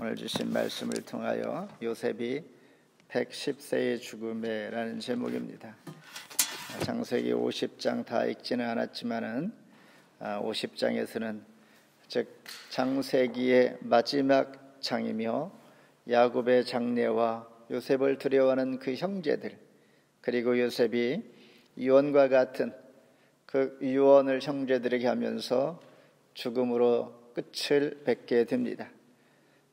오늘 주신 말씀을 통하여 요셉이 110세의 죽음에라는 제목입니다. 창세기 50장 다 읽지는 않았지만은 50장에서는 즉 창세기의 마지막 장이며 야곱의 장례와 요셉을 두려워하는 그 형제들, 그리고 요셉이 유언과 같은 그 유언을 형제들에게 하면서 죽음으로 끝을 맺게 됩니다.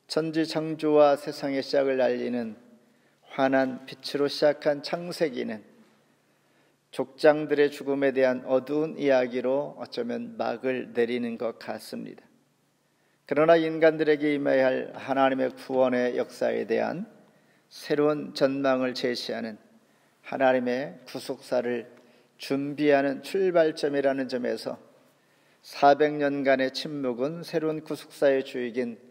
천지창조와 세상의 시작을 알리는 환한 빛으로 시작한 창세기는 족장들의 죽음에 대한 어두운 이야기로 어쩌면 막을 내리는 것 같습니다. 그러나 인간들에게 임해야 할 하나님의 구원의 역사에 대한 새로운 전망을 제시하는 하나님의 구속사를 준비하는 출발점이라는 점에서 400년간의 침묵은 새로운 구속사의 주역인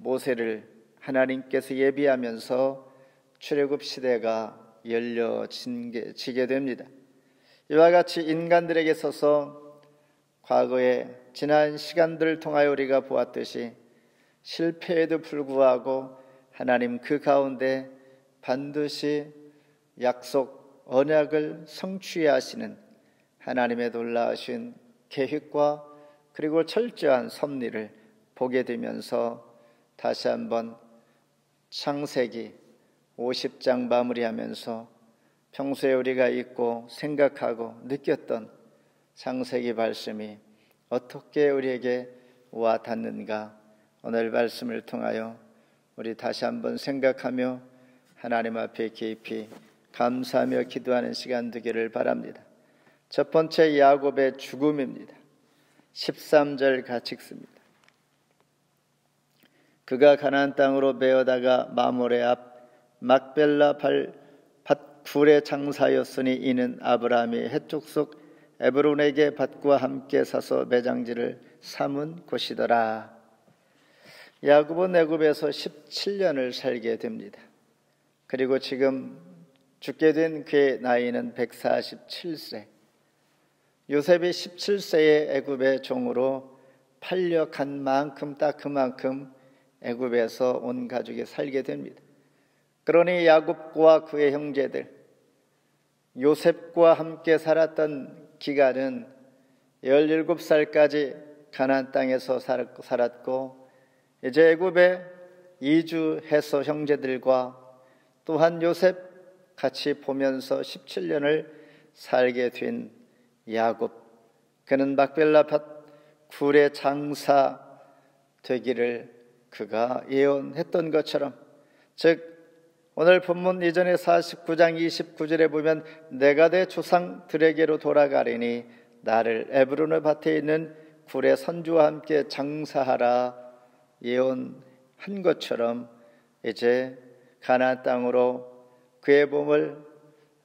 모세를 하나님께서 예비하면서 출애굽 시대가 열려지게 됩니다. 이와 같이 인간들에게 있어서 과거의 지난 시간들을 통하여 우리가 보았듯이 실패에도 불구하고 하나님 그 가운데 반드시 약속, 언약을 성취해야 하시는 하나님의 놀라우신 계획과 그리고 철저한 섭리를 보게 되면서 다시 한번 창세기 50장 마무리하면서 평소에 우리가 읽고 생각하고 느꼈던 창세기 말씀이 어떻게 우리에게 와 닿는가, 오늘 말씀을 통하여 우리 다시 한번 생각하며 하나님 앞에 깊이 감사하며 기도하는 시간 되기를 바랍니다. 첫 번째, 야곱의 죽음입니다. 13절 같이 읽습니다. 그가 가나안 땅으로 메어다가 마몰의 앞 막벨라 밭굴에 장사였으니 이는 아브라함이 해쪽 속 에브론에게 밭과 함께 사서 매장지를 삼은 곳이더라. 야곱은 애굽에서 17년을 살게 됩니다. 그리고 지금 죽게 된 그의 나이는 147세. 요셉이 17세의 애굽의 종으로 팔려간 만큼 딱 그만큼 애굽에서 온 가족이 살게 됩니다. 그러니 야곱과 그의 형제들, 요셉과 함께 살았던 기간은 17살까지 가나안 땅에서 살았고, 이제 애굽에 이주해서 형제들과 또한 요셉 같이 보면서 17년을 살게 된 야곱, 그는 막벨라 밭 굴의 장사 되기를 그가 예언했던 것처럼, 즉 오늘 본문 이전의 49장 29절에 보면 내가 내 조상들에게로 돌아가리니 나를 에브론의 밭에 있는 굴의 선주와 함께 장사하라 예언한 것처럼 이제 가나안 땅으로 그의 몸을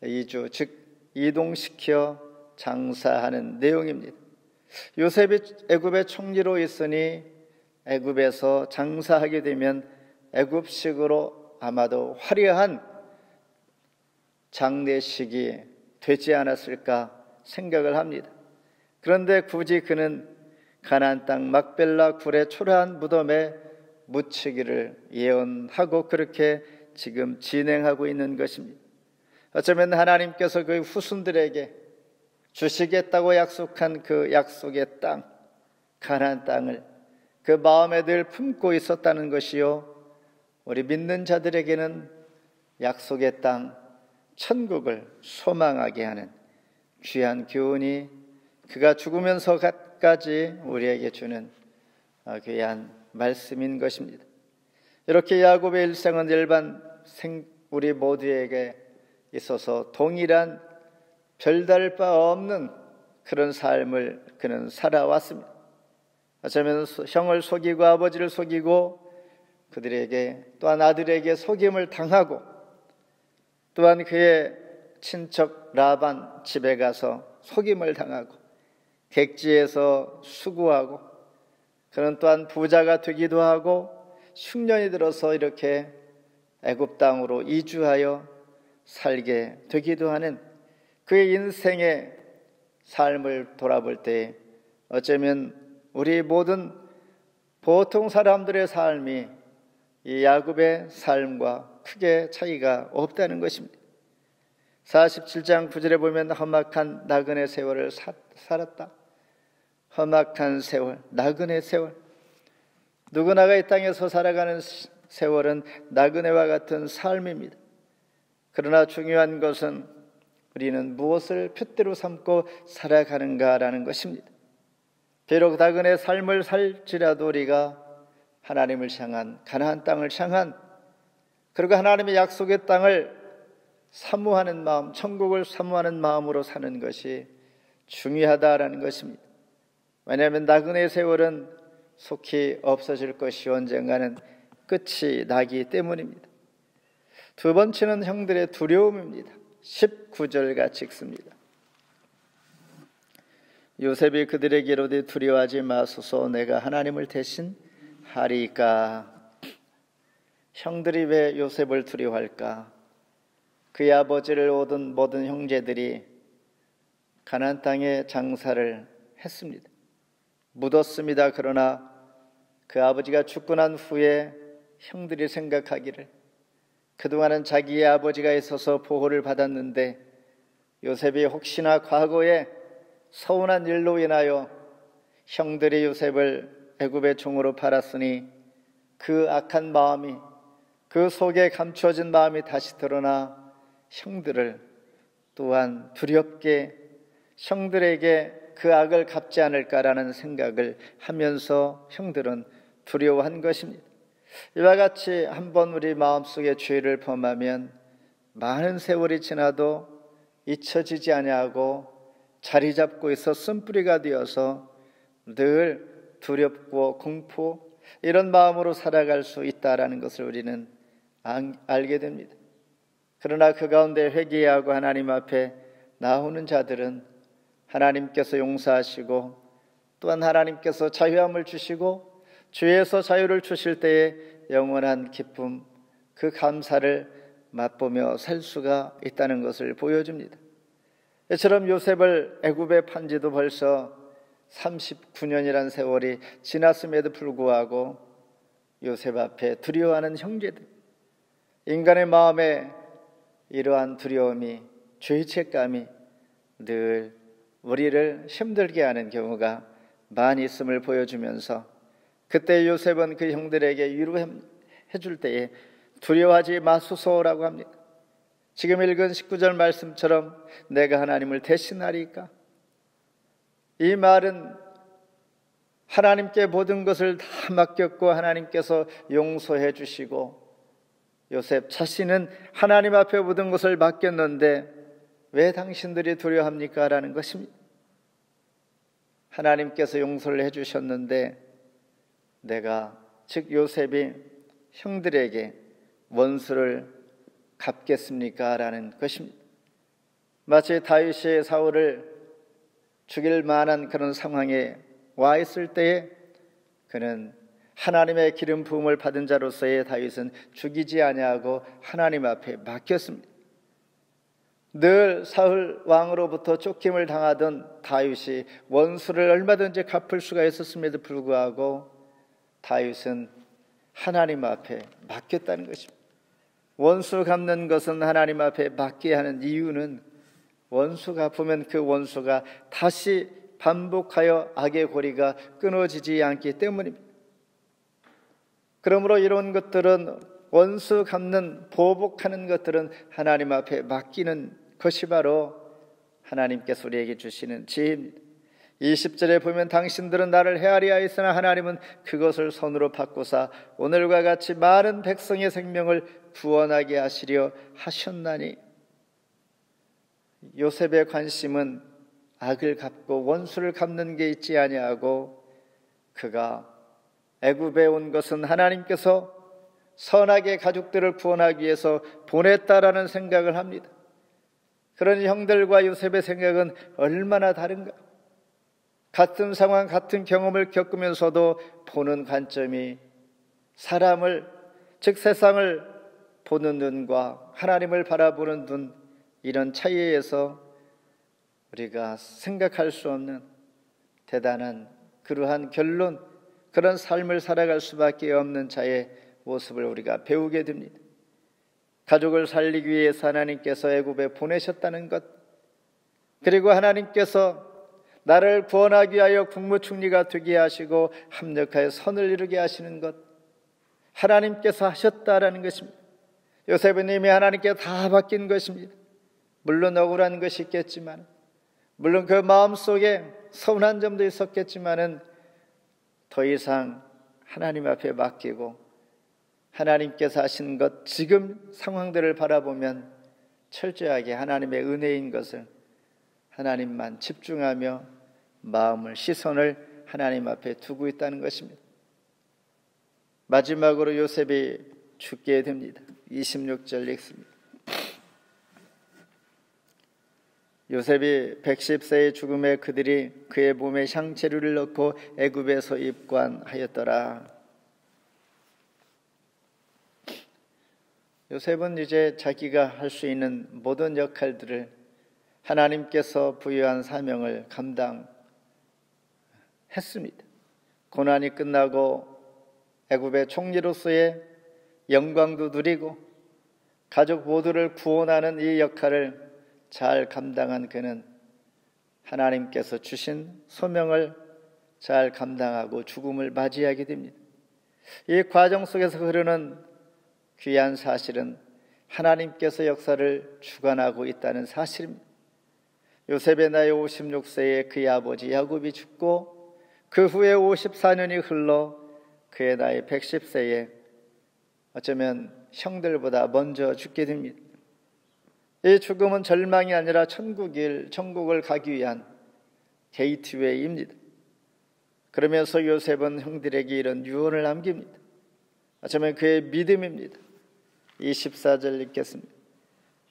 이주, 즉 이동시켜 장사하는 내용입니다. 요셉이 애굽의 총리로 있으니 애굽에서 장사하게 되면 애굽식으로 아마도 화려한 장례식이 되지 않았을까 생각을 합니다. 그런데 굳이 그는 가나안 땅 막벨라 굴의 초라한 무덤에 묻히기를 예언하고 그렇게 지금 진행하고 있는 것입니다. 어쩌면 하나님께서 그 후손들에게 주시겠다고 약속한 그 약속의 땅, 가나안 땅을 그 마음에 늘 품고 있었다는 것이요, 우리 믿는 자들에게는 약속의 땅, 천국을 소망하게 하는 귀한 교훈이 그가 죽으면서까지 우리에게 주는 귀한 말씀인 것입니다. 이렇게 야곱의 일생은 일반 우리 모두에게 있어서 동일한 별다를 바 없는 그런 삶을 그는 살아왔습니다. 어쩌면 형을 속이고 아버지를 속이고 그들에게 또한 아들에게 속임을 당하고 또한 그의 친척 라반 집에 가서 속임을 당하고 객지에서 수고하고 그는 또한 부자가 되기도 하고 흉년이 들어서 이렇게 애굽 땅으로 이주하여 살게 되기도 하는 그의 인생의 삶을 돌아볼 때 어쩌면 우리 모든 보통 사람들의 삶이 이 야곱의 삶과 크게 차이가 없다는 것입니다. 47장 9절에 보면 험악한 나그네 세월을 살았다. 험악한 세월, 나그네 세월. 누구나가 이 땅에서 살아가는 세월은 나그네와 같은 삶입니다. 그러나 중요한 것은 우리는 무엇을 푯대로 삼고 살아가는가라는 것입니다. 비록 나그네 삶을 살지라도 우리가 하나님을 향한, 가나안 땅을 향한, 그리고 하나님의 약속의 땅을 사모하는 마음, 천국을 사모하는 마음으로 사는 것이 중요하다라는 것입니다. 왜냐하면 나그네 세월은 속히 없어질 것이 언젠가는 끝이 나기 때문입니다. 두 번째는 형들의 두려움입니다. 19절 같이 읽습니다. 요셉이 그들에게 이르되 두려워하지 마소서, 내가 하나님을 대신 하리까. 형들이 왜 요셉을 두려워할까? 그의 아버지를 얻은 모든 형제들이 가나안 땅에 장사를 했습니다. 묻었습니다. 그러나 그 아버지가 죽고 난 후에 형들이 생각하기를 그동안은 자기의 아버지가 있어서 보호를 받았는데 요셉이 혹시나 과거에 서운한 일로 인하여 형들이 요셉을 애굽의 종으로 팔았으니 그 악한 마음이, 그 속에 감추어진 마음이 다시 드러나 형들을 또한 두렵게, 형들에게 그 악을 갚지 않을까라는 생각을 하면서 형들은 두려워한 것입니다. 이와 같이 한번 우리 마음속에 죄를 범하면 많은 세월이 지나도 잊혀지지 아니하고 자리 잡고 있어 쓴뿌리가 되어서 늘 두렵고 공포, 이런 마음으로 살아갈 수 있다라는 것을 우리는 알게 됩니다. 그러나 그 가운데 회개하고 하나님 앞에 나오는 자들은 하나님께서 용서하시고 또한 하나님께서 자유함을 주시고 죄에서 자유를 주실 때에 영원한 기쁨, 그 감사를 맛보며 살 수가 있다는 것을 보여줍니다. 이처럼 요셉을 애굽에 판 지도 벌써 39년이란 세월이 지났음에도 불구하고 요셉 앞에 두려워하는 형제들, 인간의 마음에 이러한 두려움이, 죄책감이 늘 우리를 힘들게 하는 경우가 많이 있음을 보여주면서 그때 요셉은 그 형들에게 위로해 줄 때에 두려워하지 마소서라고 합니다. 지금 읽은 19절 말씀처럼 내가 하나님을 대신하리까? 이 말은 하나님께 모든 것을 다 맡겼고 하나님께서 용서해 주시고 요셉 자신은 하나님 앞에 모든 것을 맡겼는데 왜 당신들이 두려워합니까? 라는 것입니다. 하나님께서 용서를 해 주셨는데 내가, 즉 요셉이 형들에게 원수를 갚겠습니까? 라는 것입니다. 마치 다윗이 사울을 죽일 만한 그런 상황에 와 있을 때에 그는 하나님의 기름 부음을 받은 자로서의 다윗은 죽이지 아니하고 하나님 앞에 맡겼습니다. 늘 사울 왕으로부터 쫓김을 당하던 다윗이 원수를 얼마든지 갚을 수가 있었음에도 불구하고 다윗은 하나님 앞에 맡겼다는 것입니다. 원수 갚는 것은 하나님 앞에 맡겨야 하는 이유는 원수 갚으면 그 원수가 다시 반복하여 악의 고리가 끊어지지 않기 때문입니다. 그러므로 이런 것들은, 원수 갚는, 보복하는 것들은 하나님 앞에 맡기는 것이 바로 하나님께서 우리에게 주시는 지혜입니다. 20절에 보면 당신들은 나를 헤아리야 했으나 하나님은 그것을 손으로 바꾸사 오늘과 같이 많은 백성의 생명을 구원하게 하시려 하셨나니. 요셉의 관심은 악을 갚고 원수를 갚는 게 있지 아니하고 그가 애굽에 온 것은 하나님께서 선하게 가족들을 구원하기 위해서 보냈다라는 생각을 합니다. 그러니 형들과 요셉의 생각은 얼마나 다른가. 같은 상황, 같은 경험을 겪으면서도 보는 관점이 사람을, 즉 세상을 보는 눈과 하나님을 바라보는 눈, 이런 차이에서 우리가 생각할 수 없는 대단한 그러한 결론, 그런 삶을 살아갈 수밖에 없는 자에 모습을 우리가 배우게 됩니다. 가족을 살리기 위해서 하나님께서 애굽에 보내셨다는 것, 그리고 하나님께서 나를 구원하기 위하여 국무총리가 되게 하시고 합력하여 선을 이루게 하시는 것, 하나님께서 하셨다라는 것입니다. 요셉은 이미 하나님께 다 바뀐 것입니다. 물론 억울한 것이 있겠지만, 물론 그 마음속에 서운한 점도 있었겠지만은 더 이상 하나님 앞에 맡기고 하나님께서 하신 것, 지금 상황들을 바라보면 철저하게 하나님의 은혜인 것을 하나님만 집중하며 마음을, 시선을 하나님 앞에 두고 있다는 것입니다. 마지막으로 요셉이 죽게 됩니다. 26절 읽습니다. 요셉이 110세의 죽음에 그들이 그의 몸에 향재료를 넣고 애굽에서 입관하였더라. 요셉은 이제 자기가 할 수 있는 모든 역할들을, 하나님께서 부여한 사명을 감당했습니다. 고난이 끝나고 애굽의 총리로서의 영광도 누리고 가족 모두를 구원하는 이 역할을 잘 감당한 그는 하나님께서 주신 소명을 잘 감당하고 죽음을 맞이하게 됩니다. 이 과정 속에서 흐르는 귀한 사실은 하나님께서 역사를 주관하고 있다는 사실입니다. 요셉의 나이 56세에 그의 아버지 야곱이 죽고 그 후에 54년이 흘러 그의 나이 110세에 어쩌면 형들보다 먼저 죽게 됩니다. 이 죽음은 절망이 아니라 천국을 가기 위한 게이트웨이입니다. 그러면서 요셉은 형들에게 이런 유언을 남깁니다. 어쩌면 그의 믿음입니다. 24절 읽겠습니다.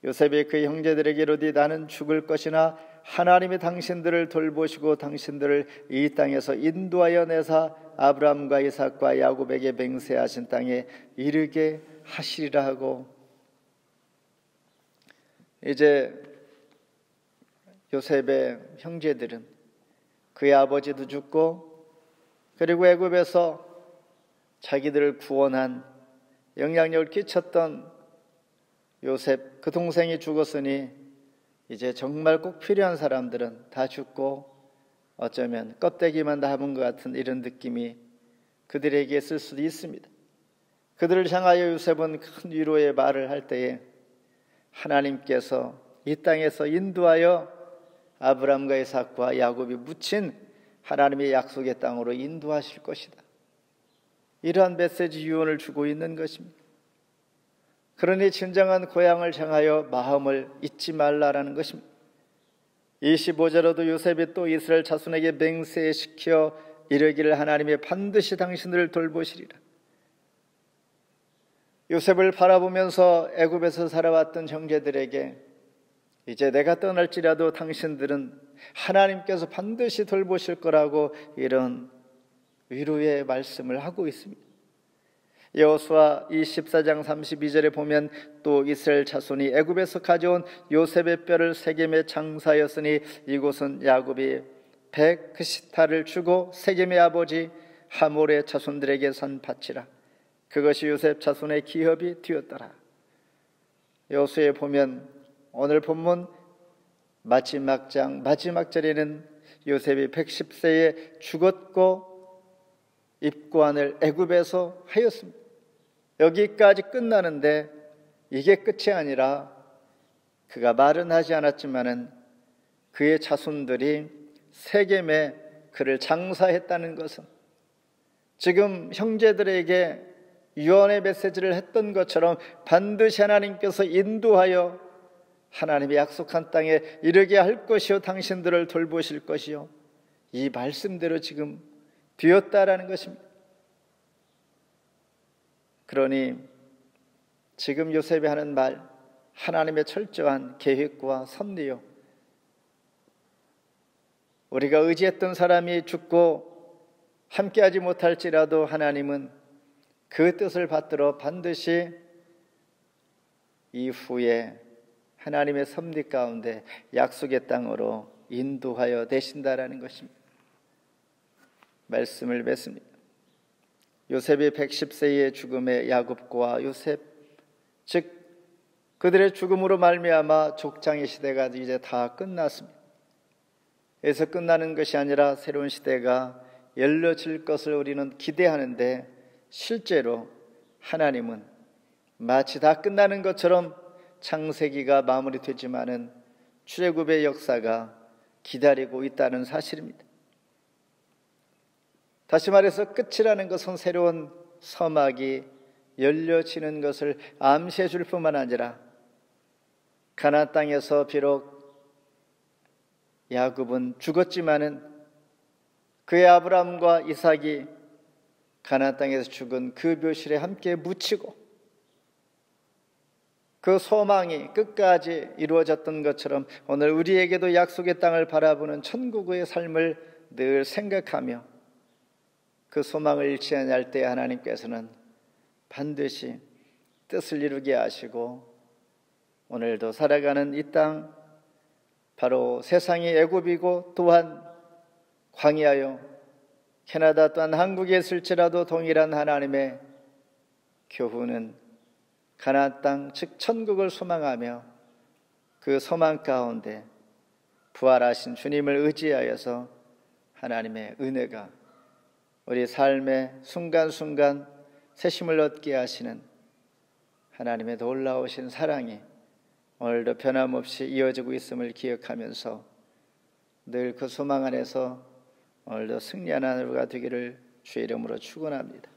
요셉이 그 형제들에게 이르되 나는 죽을 것이나 하나님이 당신들을 돌보시고 당신들을 이 땅에서 인도하여 내사 아브라함과 이삭과 야곱에게 맹세하신 땅에 이르게 하시리라 하고, 이제 요셉의 형제들은 그의 아버지도 죽고 그리고 애굽에서 자기들을 구원한, 영향력을 끼쳤던 요셉 그 동생이 죽었으니 이제 정말 꼭 필요한 사람들은 다 죽고 어쩌면 껍데기만 남은 것 같은 이런 느낌이 그들에게 있을 수도 있습니다. 그들을 향하여 요셉은 큰 위로의 말을 할 때에 하나님께서 이 땅에서 인도하여 아브라함과 이삭과 야곱이 묻힌 하나님의 약속의 땅으로 인도하실 것이다, 이러한 메시지 유언을 주고 있는 것입니다. 그러니 진정한 고향을 향하여 마음을 잊지 말라라는 것입니다. 25절에도 요셉이 또 이스라엘 자손에게 맹세시켜 이르기를 하나님이 반드시 당신들을 돌보시리라. 요셉을 바라보면서 애굽에서 살아왔던 형제들에게 이제 내가 떠날지라도 당신들은 하나님께서 반드시 돌보실 거라고 이런 위로의 말씀을 하고 있습니다. 여호수아 24장 32절에 보면 또 이스라엘 자손이 애굽에서 가져온 요셉의 뼈를 세겜에 장사하였으니 이곳은 야곱이 100시타를 주고 세겜의 아버지 하몰의 자손들에게 산 밭이라. 그것이 요셉 자손의 기업이 되었더라. 여호수아에 보면 오늘 본문 마지막 장 마지막 절에는 요셉이 110세에 죽었고 입관을 애굽에서 하였습니다. 여기까지 끝나는데 이게 끝이 아니라 그가 말은 하지 않았지만은 그의 자손들이 세겜에 그를 장사했다는 것은 지금 형제들에게 유언의 메시지를 했던 것처럼 반드시 하나님께서 인도하여 하나님의 약속한 땅에 이르게 할 것이요 당신들을 돌보실 것이요, 이 말씀대로 지금 되었다라는 것입니다. 그러니 지금 요셉이 하는 말, 하나님의 철저한 계획과 섭리요, 우리가 의지했던 사람이 죽고 함께하지 못할지라도 하나님은 그 뜻을 받들어 반드시 이후에 하나님의 섭리 가운데 약속의 땅으로 인도하여 되신다라는 것입니다. 말씀을 맺습니다. 요셉이 110세의 죽음에 야곱과 요셉, 즉 그들의 죽음으로 말미암아 족장의 시대가 이제 다 끝났습니다. 그래서 끝나는 것이 아니라 새로운 시대가 열려질 것을 우리는 기대하는데, 실제로 하나님은 마치 다 끝나는 것처럼 창세기가 마무리되지만은 출애굽의 역사가 기다리고 있다는 사실입니다. 다시 말해서 끝이라는 것은 새로운 서막이 열려지는 것을 암시해 줄 뿐만 아니라, 가나안 땅에서 비록 야곱은 죽었지만은 그의 아브라함과 이삭이 가나안 땅에서 죽은 그 묘실에 함께 묻히고 그 소망이 끝까지 이루어졌던 것처럼 오늘 우리에게도 약속의 땅을 바라보는 천국의 삶을 늘 생각하며 그 소망을 잃지 않을 때 하나님께서는 반드시 뜻을 이루게 하시고, 오늘도 살아가는 이 땅, 바로 세상이 애굽이고 또한 광야요, 캐나다 또한 한국에 있을지라도 동일한 하나님의 교훈은 가나안 땅, 즉 천국을 소망하며 그 소망 가운데 부활하신 주님을 의지하여서 하나님의 은혜가 우리 삶의 순간순간 새심을 얻게 하시는 하나님의 놀라우신 사랑이 오늘도 변함없이 이어지고 있음을 기억하면서 늘 그 소망 안에서 오늘도 승리하는 하루가 되기를 주의 이름으로 축원합니다.